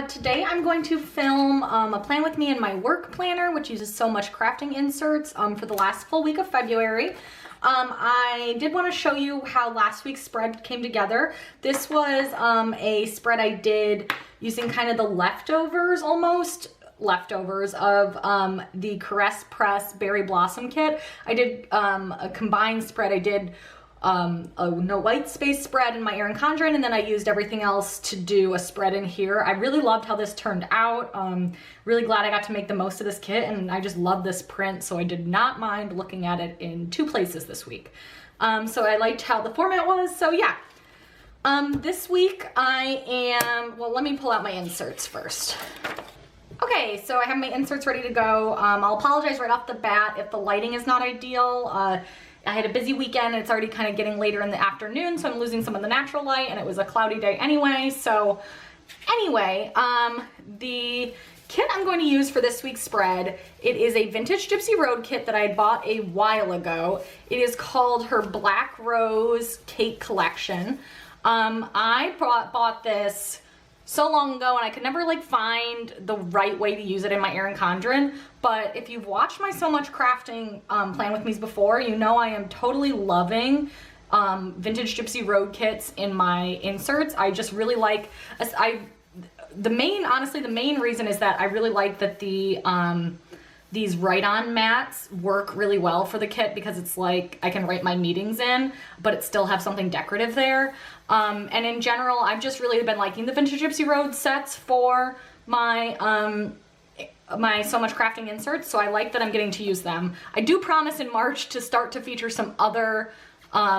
Today I'm going to film a plan with me in my work planner, which uses so much crafting inserts for the last full week of February. I did want to show you how last week's spread came together. This was a spread I did using kind of the leftovers of the Caress Press Berry Blossom kit. I did a combined spread. I did a no white space spread in my Erin Condren, and then I used everything else to do a spread in here. I really loved how this turned out. Really glad I got to make the most of this kit, and I just love this print, so I did not mind looking at it in 2 places this week. So I liked how the format was, so yeah. This week I am, well, let me pull out my inserts first. Okay, so I have my inserts ready to go. I'll apologize right off the bat if the lighting is not ideal. I had a busy weekend and it's already kind of getting later in the afternoon, so I'm losing some of the natural light, and it was a cloudy day anyway. So anyway, the kit I'm going to use for this week's spread, it is a vintage Gypsy Road kit that I had bought a while ago. It is called her Black Rose Cake Collection. I bought this so long ago and I could never like find the right way to use it in my Erin Condren, but if you've watched my So Much Crafting plan with me's before, you know I am totally loving vintage Gypsy Road kits in my inserts. I just really like, honestly the main reason is that I really like that these write-on mats work really well for the kit, because it's like I can write my meetings in, but it still have something decorative there. And in general, I've just really been liking the vintage Gypsy Road sets for my my So Much Crafting inserts, so I like that I'm getting to use them. I do promise in March to start to feature some other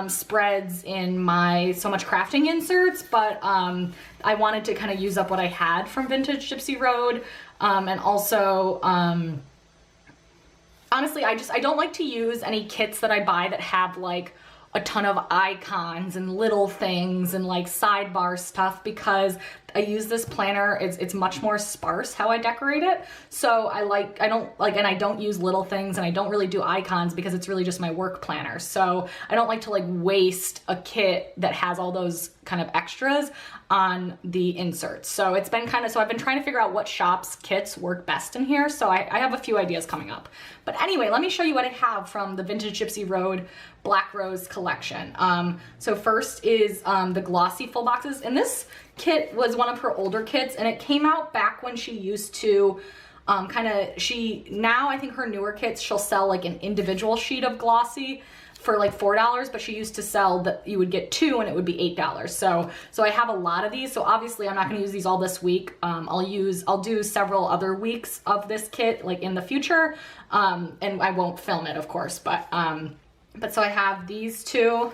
spreads in my So Much Crafting inserts, but I wanted to kind of use up what I had from vintage Gypsy Road, and also honestly, I don't like to use any kits that I buy that have like a ton of icons and little things and like sidebar stuff, because I use this planner, it's much more sparse how I decorate it. So I don't use little things, and I don't really do icons because it's really just my work planner. So I don't like to like waste a kit that has all those kind of extras on the inserts. So it's been so I've been trying to figure out what shops kits work best in here. So I have a few ideas coming up. But anyway, let me show you what I have from the vintage Gypsy Road Black Rose collection. So first is the glossy full boxes, and this kit was one of her older kits, and it came out back when she used to now I think her newer kits, she'll sell like an individual sheet of glossy for like $4, but she used to sell that you would get 2 and it would be $8. So I have a lot of these. So obviously I'm not going to use these all this week. I'll do several other weeks of this kit like in the future, and I won't film it, of course. But so I have these 2.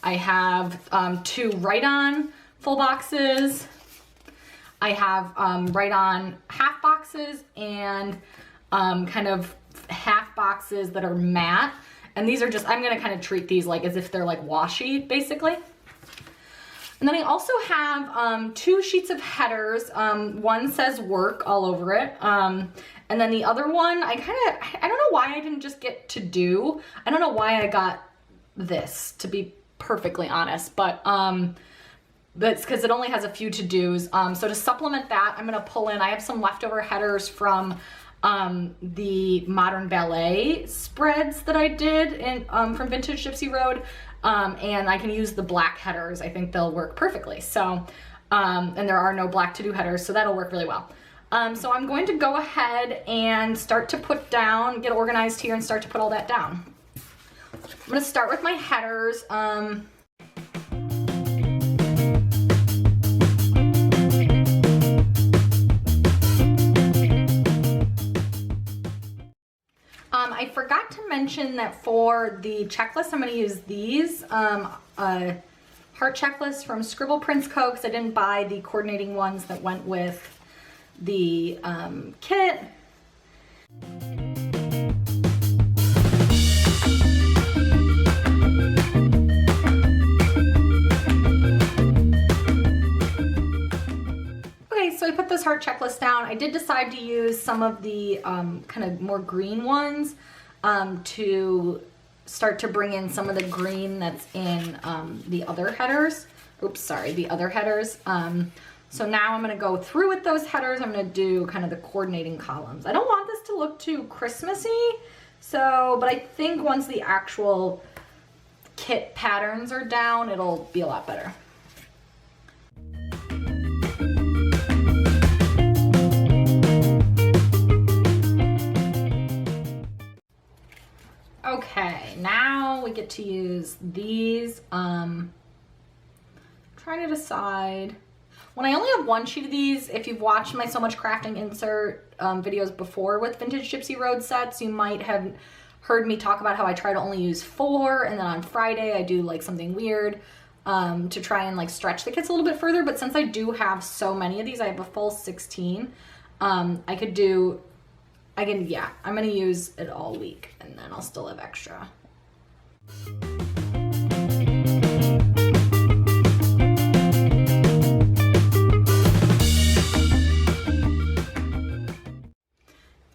I have 2 write-on full boxes. I have write-on half boxes and kind of half boxes that are matte. And these are just, I'm gonna kind of treat these like as if they're like washi, basically. And then I also have 2 sheets of headers. One says work all over it. And then the other one, I don't know why I didn't just get to do. I don't know why I got this, to be perfectly honest, but it's because it only has a few to-dos. So to supplement that, I'm gonna pull in, I have some leftover headers from the Modern Ballet spreads that I did from vintage Gypsy Road, and I can use the black headers. I think they'll work perfectly. So and there are no black to-do headers, so that'll work really well. So I'm going to go ahead and start to get organized here and start to put all that down. I'm going to start with my headers. I forgot to mention that for the checklist, I'm going to use these heart checklist from Scribble Prints Co. because I didn't buy the coordinating ones that went with the kit. So I put this heart checklist down. I did decide to use some of the kind of more green ones to start to bring in some of the green that's in the other headers. Oops, sorry, the other headers. So now I'm gonna go through with those headers. I'm gonna do kind of the coordinating columns. I don't want this to look too Christmassy, so, but I think once the actual kit patterns are down, it'll be a lot better. Okay, now we get to use these. Trying to decide. When I only have one sheet of these, if you've watched my So Much Crafting insert videos before with Vintage Gypsy Road sets, you might have heard me talk about how I try to only use 4, and then on Friday I do like something weird to try and like stretch the kits a little bit further. But since I do have so many of these, I have a full 16, I'm gonna use it all week, and then I'll still have extra.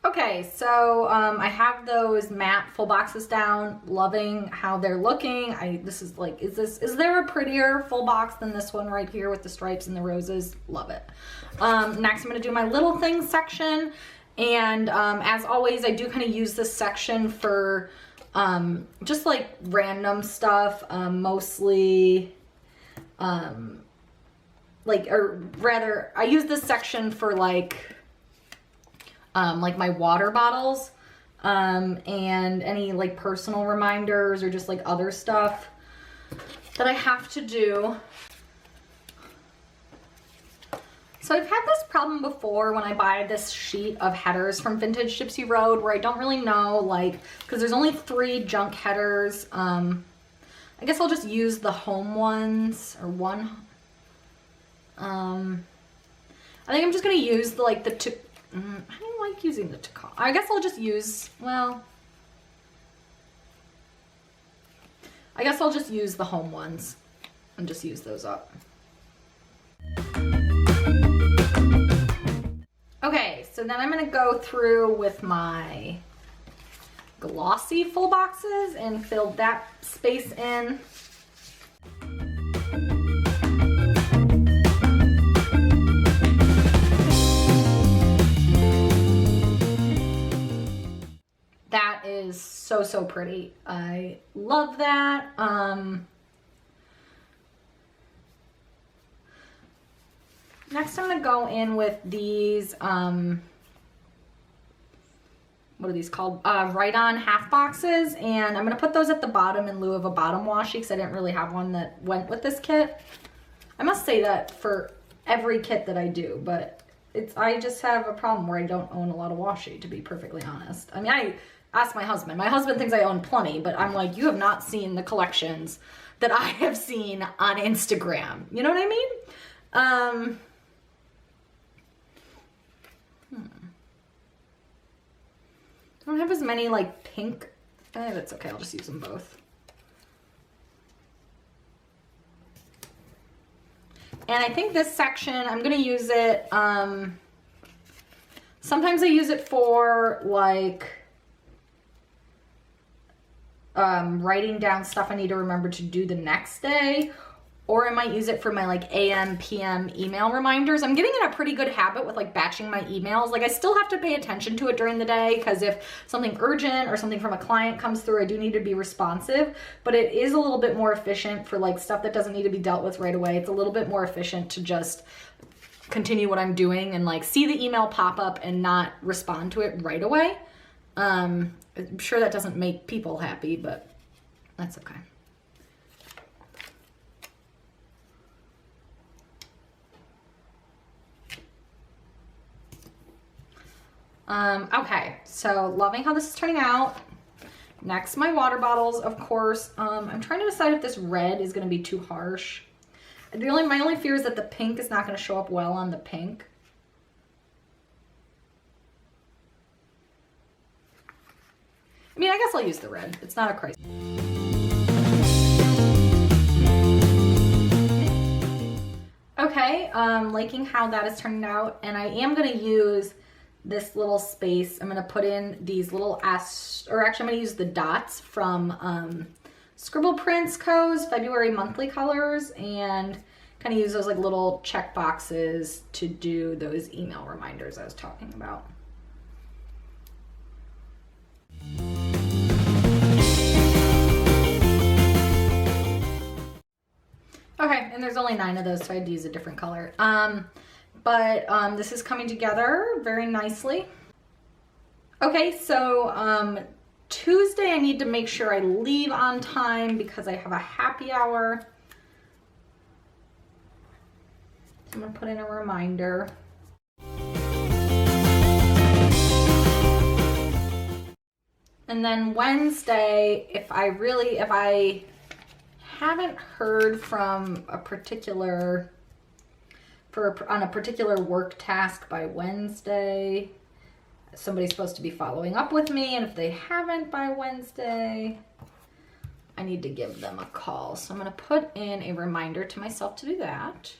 Okay, so I have those matte full boxes down, loving how they're looking. Is there a prettier full box than this one right here with the stripes and the roses? Love it. Next, I'm gonna do my little things section. And as always, I do kind of use this section for just like random stuff, mostly, I use this section for like my water bottles and any like personal reminders or just like other stuff that I have to do. So I've had this problem before when I buy this sheet of headers from Vintage Gypsy Road where I don't really know, like, because there's only 3 junk headers. I guess I'll just use the home ones, or one. I think I'm just going to use the, like, I don't like using the Takal. I guess I'll just use, well, I guess I'll just use the home ones and just use those up. Okay, so then I'm going to go through with my glossy full boxes and fill that space in. That is so, so pretty. I love that. Next, I'm going to go in with these, what are these called? Right-on half boxes, and I'm going to put those at the bottom in lieu of a bottom washi because I didn't really have one that went with this kit. I must say that for every kit that I do, but I just have a problem where I don't own a lot of washi, to be perfectly honest. I mean, I asked my husband. My husband thinks I own plenty, but I'm like, you have not seen the collections that I have seen on Instagram. You know what I mean? I don't have as many like pink, that's okay, I'll just use them both. And I think this section, I'm gonna use it, sometimes I use it for like writing down stuff I need to remember to do the next day, or I might use it for my like AM, PM email reminders. I'm getting in a pretty good habit with like batching my emails. Like I still have to pay attention to it during the day because if something urgent or something from a client comes through, I do need to be responsive, but it is a little bit more efficient for like stuff that doesn't need to be dealt with right away. It's a little bit more efficient to just continue what I'm doing and like see the email pop up and not respond to it right away. I'm sure that doesn't make people happy, but that's okay. Okay, so loving how this is turning out. Next, my water bottles, of course. I'm trying to decide if this red is going to be too harsh. My only fear is that the pink is not going to show up well on the pink. I mean, I guess I'll use the red. It's not a crisis. Okay, liking how that is turning out, and I am going to use this little space. I'm going to put in these little actually I'm going to use the dots from Scribble Prints Co.'s February monthly colors and kind kind of use those like little check boxes to do those email reminders I was talking about. Okay, and there's only 9 of those, so I had to use a different color. This is coming together very nicely. Okay, so Tuesday I need to make sure I leave on time because I have a happy hour. So I'm gonna put in a reminder. And then Wednesday, if I haven't heard from a particular, on a particular work task by Wednesday, somebody's supposed to be following up with me, and if they haven't by Wednesday, I need to give them a call. So I'm gonna put in a reminder to myself to do that.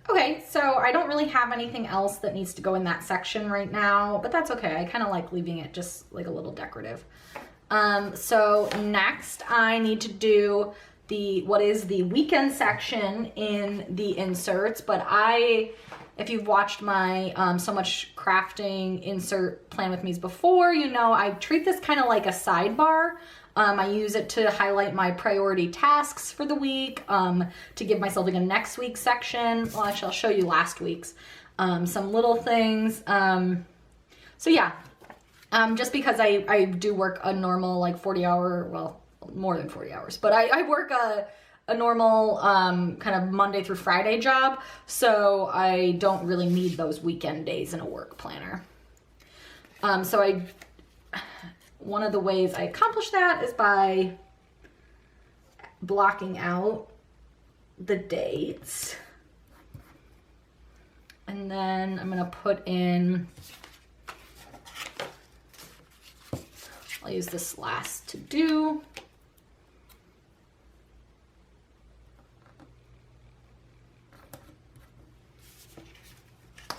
Okay, so I don't really have anything else that needs to go in that section right now, but that's okay. I kind of like leaving it just like a little decorative. So next I need to do what is the weekend section in the inserts, but if you've watched my So Much Crafting insert plan with me's before, you know I treat this kind of like a sidebar. I use it to highlight my priority tasks for the week, to give myself like a next week section. Well, actually, I'll show you last week's, some little things. So yeah, just because I do work a normal like 40-hour, well, more than 40 hours, but I work a normal kind of Monday through Friday job, so I don't really need those weekend days in a work planner. One of the ways I accomplish that is by blocking out the dates. And then I'm gonna put in, I'll use this last to do.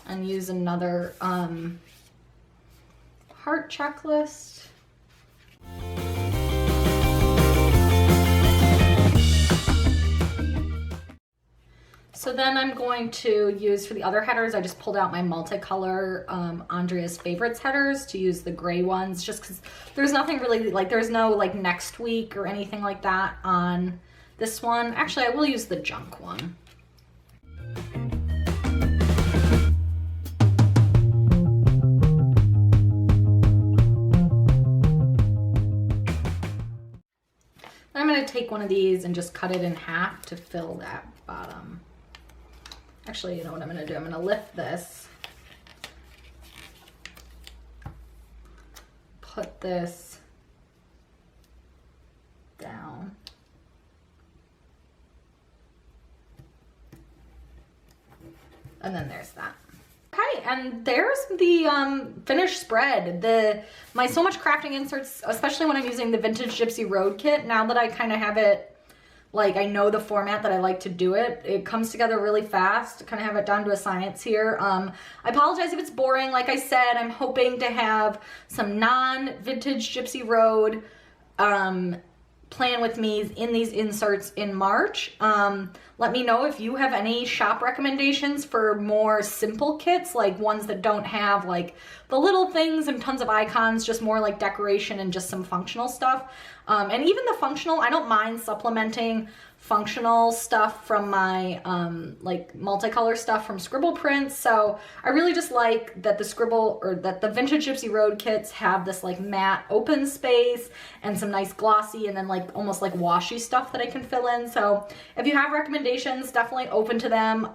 And use another heart checklist. So then I'm going to use, for the other headers, I just pulled out my multicolor Andrea's Favorites headers to use the gray ones, just because there's nothing really, like there's no like next week or anything like that on this one. Actually, I will use the junk one. I'm going to take one of these and just cut it in half to fill that bottom. Actually, you know what I'm going to do? I'm going to lift this, put this down, and then there's that. Okay, and there's the finished spread. My So Much Crafting inserts, especially when I'm using the Vintage Gypsy Road kit, now that I kind of have it, like I know the format that I like to do it, it comes together really fast. Kind of have it down to a science here. I apologize if it's boring. Like I said, I'm hoping to have some non-Vintage Gypsy Road plan with me in these inserts in March. Let me know if you have any shop recommendations for more simple kits, like ones that don't have like the little things and tons of icons, just more like decoration and just some functional stuff. And even the functional, I don't mind supplementing functional stuff from my like multicolor stuff from Scribble Prints. So I really just like that the Vintage Gypsy Road kits have this like matte open space and some nice glossy and then like almost like washy stuff that I can fill in. So if you have recommendations, definitely open to them.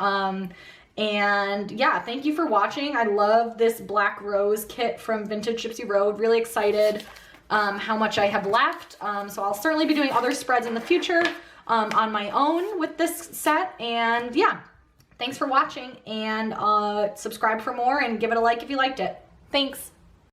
And yeah, thank you for watching. I love this Black Rose kit from Vintage Gypsy Road. Really excited how much I have left. So I'll certainly be doing other spreads in the future on my own with this set. And yeah, thanks for watching, and subscribe for more and give it a like if you liked it. Thanks.